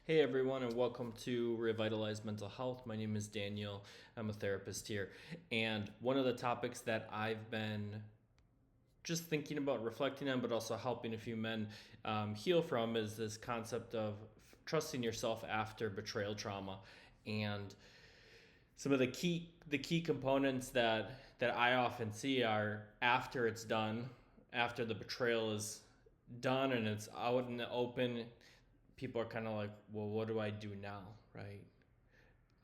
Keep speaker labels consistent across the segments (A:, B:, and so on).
A: Hey everyone, and welcome to Revitalize Mental Health. My name is Daniel. I'm a therapist here. And one of the topics that I've been just thinking about, reflecting on, but also helping a few men heal from is this concept of trusting yourself after betrayal trauma. And some of the key components that I often see are after it's done, after the betrayal is done and it's out in the open, people are kind of like, well, what do I do now, right?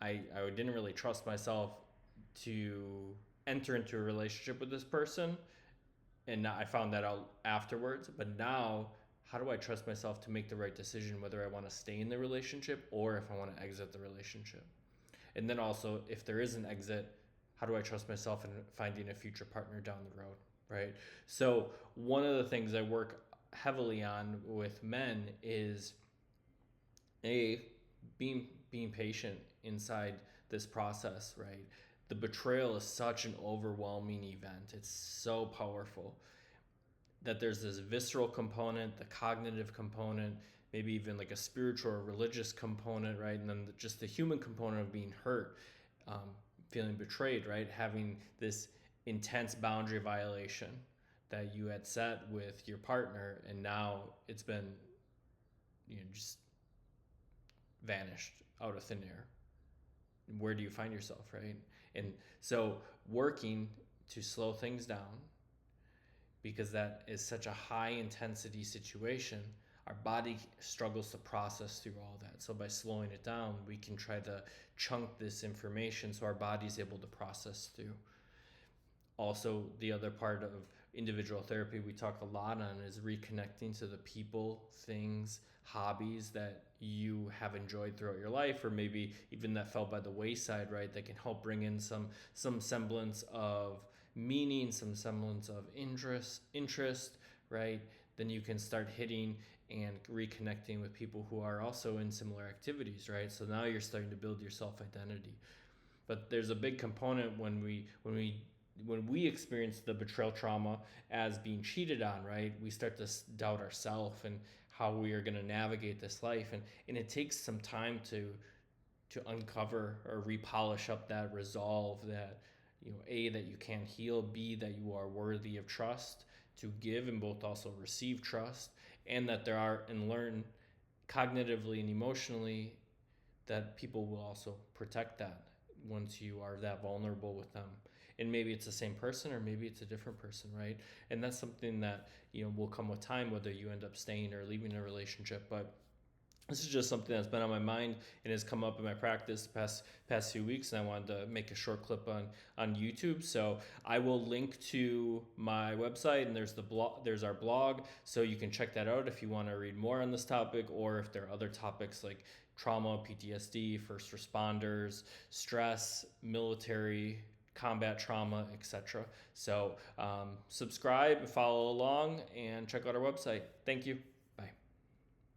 A: I didn't really trust myself to enter into a relationship with this person, and I found that out afterwards. But now, how do I trust myself to make the right decision whether I want to stay in the relationship or if I want to exit the relationship? And then also, if there is an exit, how do I trust myself in finding a future partner down the road, right? So, one of the things I work heavily on with men is a being patient inside this process, right? The betrayal is such an overwhelming event. It's so powerful that there's this visceral component, the cognitive component, maybe even like a spiritual or religious component, right? And then just the human component of being hurt, feeling betrayed, right? Having this intense boundary violation that you had set with your partner, and now it's been, just vanished out of thin air. Where do you find yourself, right? And so working to slow things down, because that is such a high intensity situation, our body struggles to process through all that. So by slowing it down, we can try to chunk this information so our body's able to process through. Also, the other part of individual therapy we talk a lot on is reconnecting to the people, things, hobbies that you have enjoyed throughout your life, or maybe even that fell by the wayside, right? That can help bring in some semblance of meaning, some semblance of interest, right? Then you can start hitting and reconnecting with people who are also in similar activities, right? So now you're starting to build your self identity. But there's a big component when we experience the betrayal trauma as being cheated on, right? We start to doubt ourselves and how we are going to navigate this life, and it takes some time to uncover or repolish up that resolve that, A, that you can heal, B, that you are worthy of trust to give and both also receive trust, and that there are and learn cognitively and emotionally that people will also protect that once you are that vulnerable with them. And maybe it's the same person or maybe it's a different person, right? And that's something that, will come with time, whether you end up staying or leaving a relationship. But this is just something that's been on my mind and has come up in my practice the past few weeks, and I wanted to make a short clip on YouTube. So I will link to my website, and there's our blog, so you can check that out if you want to read more on this topic, or if there are other topics like trauma, PTSD, first responders, stress, military, combat trauma, etc. So subscribe, follow along, and check out our website. Thank you.